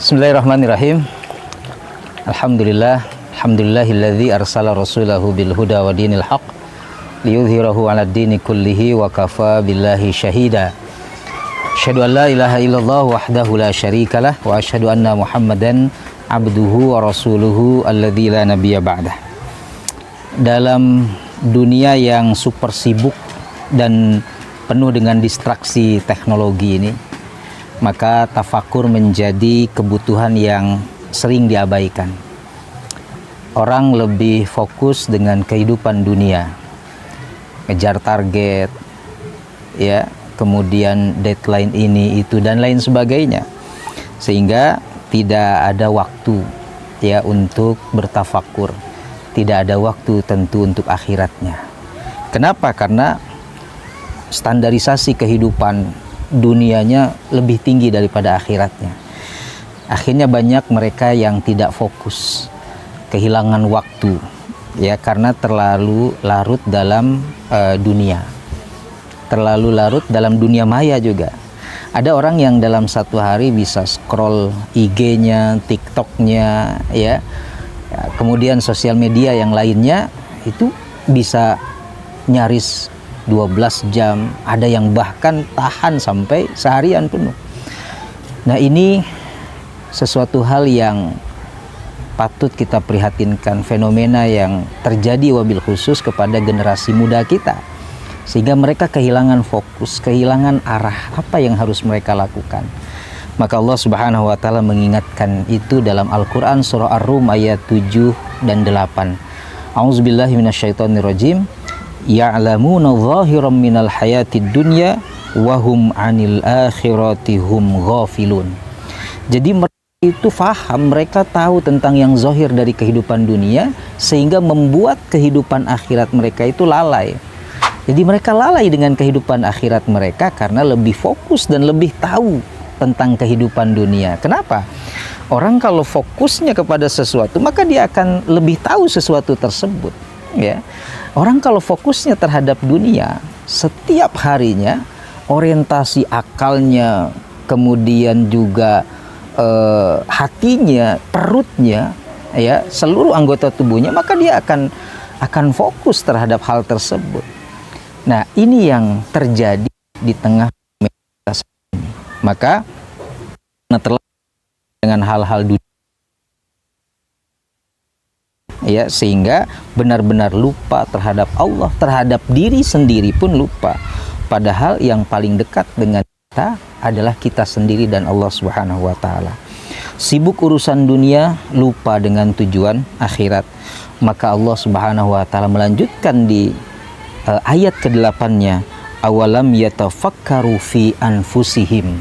Bismillahirrahmanirrahim. Alhamdulillahilladzi arsala rasulahu bil huda wa dinil haq liyudhhirahu 'alad dini kullihi wa kafa billahi syahida. Asyhadu an la ilaha illallah wahdahu la syarikalah wa asyhadu anna Muhammadan abduhu wa rasuluhu alladzi la nabiyya ba'dah. Dalam dunia yang super sibuk dan penuh dengan distraksi teknologi ini, maka tafakur menjadi kebutuhan yang sering diabaikan. Orang lebih fokus dengan kehidupan dunia, ngejar target, ya, kemudian deadline ini itu dan lain sebagainya, sehingga tidak ada waktu ya untuk bertafakur, tidak ada waktu tentu untuk akhiratnya. Kenapa? Karena standarisasi kehidupan dunianya lebih tinggi daripada akhiratnya. Akhirnya banyak mereka yang tidak fokus, kehilangan waktu ya, karena terlalu larut dalam dunia, terlalu larut dalam dunia maya juga. Ada orang yang dalam satu hari bisa scroll IG-nya, TikTok-nya ya, kemudian sosial media yang lainnya itu bisa nyaris 12 jam, ada yang bahkan tahan sampai seharian penuh. Nah, ini sesuatu hal yang patut kita prihatinkan, fenomena yang terjadi wabil khusus kepada generasi muda kita, sehingga mereka kehilangan fokus, kehilangan arah apa yang harus mereka lakukan. Maka Allah Subhanahu wa taala mengingatkan itu dalam Al-Qur'an surah Ar-Rum ayat 7 dan 8. A'udzubillahi minasyaitonirrajim. Ya'lamuna zahiran minal hayatid dunya wa hum 'anil akhirati hum ghafilun. Jadi mereka itu faham, mereka tahu tentang yang zahir dari kehidupan dunia, sehingga membuat kehidupan akhirat mereka itu lalai. Jadi mereka lalai dengan kehidupan akhirat mereka karena lebih fokus dan lebih tahu tentang kehidupan dunia. Kenapa? Orang kalau fokusnya kepada sesuatu, maka dia akan lebih tahu sesuatu tersebut ya. Orang kalau fokusnya terhadap dunia, setiap harinya orientasi akalnya, kemudian juga hatinya, perutnya, ya, seluruh anggota tubuhnya, maka dia akan fokus terhadap hal tersebut. Nah, ini yang terjadi di tengah media ini. Maka terlalu dengan hal-hal dunia, ya, sehingga benar-benar lupa terhadap Allah, terhadap diri sendiri pun lupa. Padahal yang paling dekat dengan kita adalah kita sendiri dan Allah Subhanahu wa taala. Sibuk urusan dunia, lupa dengan tujuan akhirat. Maka Allah Subhanahu wa taala melanjutkan di ayat ke-8-nya, awalam yatafakkaru fi anfusihim.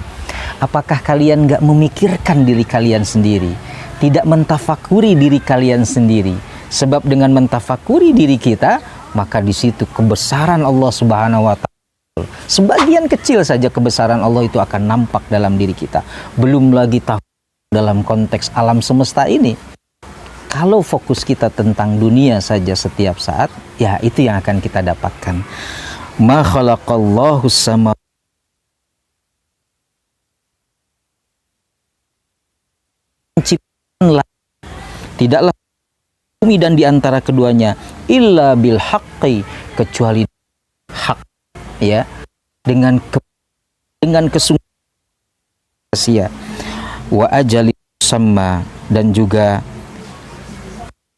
Apakah kalian enggak memikirkan diri kalian sendiri? Tidak mentafakuri diri kalian sendiri. Sebab dengan mentafakuri diri kita, maka di situ kebesaran Allah Subhanahu wa taala, sebagian kecil saja kebesaran Allah itu akan nampak dalam diri kita. Belum lagi tahu dalam konteks alam semesta ini. Kalau fokus kita tentang dunia saja setiap saat, ya itu yang akan kita dapatkan. Ma khalaqallahu sama tidaklah bumi dan di antara keduanya illa bil haqqi, kecuali hak, ya, dengan kesungguhan sia, wa ajali sama, dan juga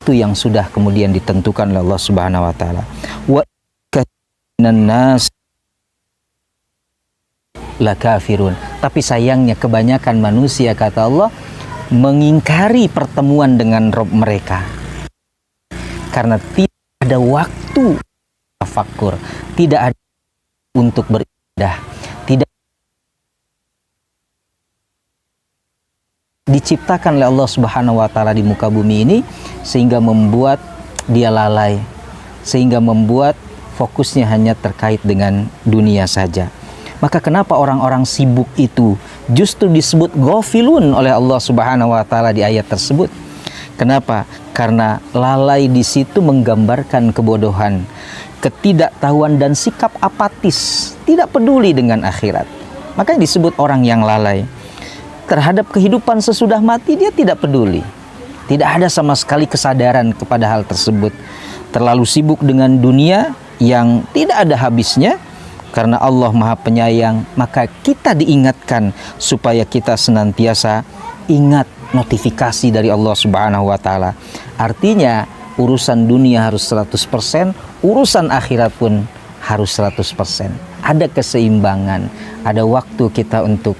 itu yang sudah kemudian ditentukan oleh Allah Subhanahu wa taala. Wa kanan nas la kafirun, tapi sayangnya kebanyakan manusia, kata Allah, mengingkari pertemuan dengan Rabb mereka karena tidak ada waktu tafakur, tidak ada untuk beribadah, tidak diciptakan oleh Allah Subhanahu wa taala di muka bumi ini, sehingga membuat dia lalai, sehingga membuat fokusnya hanya terkait dengan dunia saja. Maka kenapa orang-orang sibuk itu justru disebut ghafilun oleh Allah Subhanahu wa taala di ayat tersebut? Kenapa? Karena lalai di situ menggambarkan kebodohan, ketidaktahuan dan sikap apatis, tidak peduli dengan akhirat. Makanya disebut orang yang lalai. terhadap kehidupan sesudah mati dia tidak peduli. Tidak ada sama sekali kesadaran kepada hal tersebut. Terlalu sibuk dengan dunia yang tidak ada habisnya. Karena Allah Maha Penyayang, maka kita diingatkan supaya kita senantiasa ingat notifikasi dari Allah Subhanahu wa taala. Artinya urusan dunia harus 100%, urusan akhirat pun harus 100%. Ada keseimbangan, ada waktu kita untuk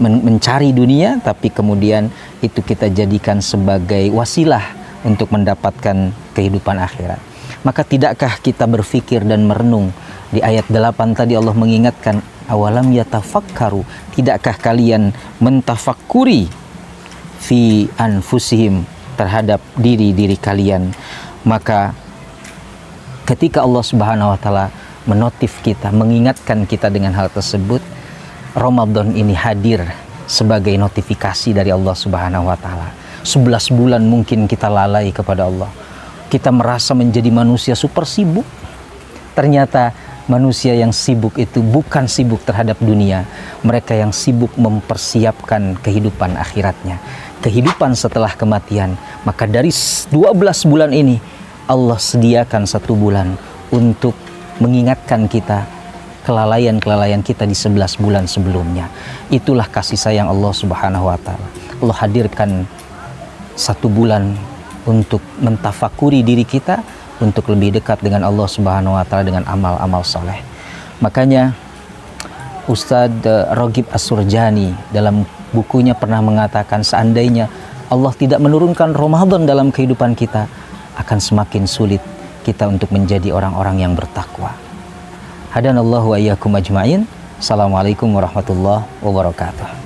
mencari dunia, tapi kemudian itu kita jadikan sebagai wasilah untuk mendapatkan kehidupan akhirat. Maka tidakkah kita berpikir dan merenung? Di ayat 8 tadi Allah mengingatkan, awalam yatafakkaru, tidakkah kalian mentafakuri fi anfusihim, terhadap diri-diri kalian. Maka ketika Allah Subhanahu wa taala menotif kita, mengingatkan kita dengan hal tersebut, Ramadan ini hadir sebagai notifikasi dari Allah Subhanahu wa taala. 11 bulan mungkin kita lalai kepada Allah. Kita merasa menjadi manusia super sibuk. Ternyata manusia yang sibuk itu bukan sibuk terhadap dunia. Mereka yang sibuk mempersiapkan kehidupan akhiratnya, kehidupan setelah kematian. Maka dari 12 bulan ini Allah sediakan 1 bulan untuk mengingatkan kita kelalaian-kelalaian kita di 11 bulan sebelumnya. Itulah kasih sayang Allah Subhanahu wa taala. Allah hadirkan 1 bulan untuk mentafakuri diri kita, untuk lebih dekat dengan Allah Subhanahu wa taala dengan amal-amal soleh. Makanya Ustadz Ragib As-Surjani dalam bukunya pernah mengatakan, seandainya Allah tidak menurunkan Ramadan dalam kehidupan kita, akan semakin sulit kita untuk menjadi orang-orang yang bertakwa. Hadanallahu wa iyyakum ajma'in. Assalamualaikum warahmatullahi wabarakatuh.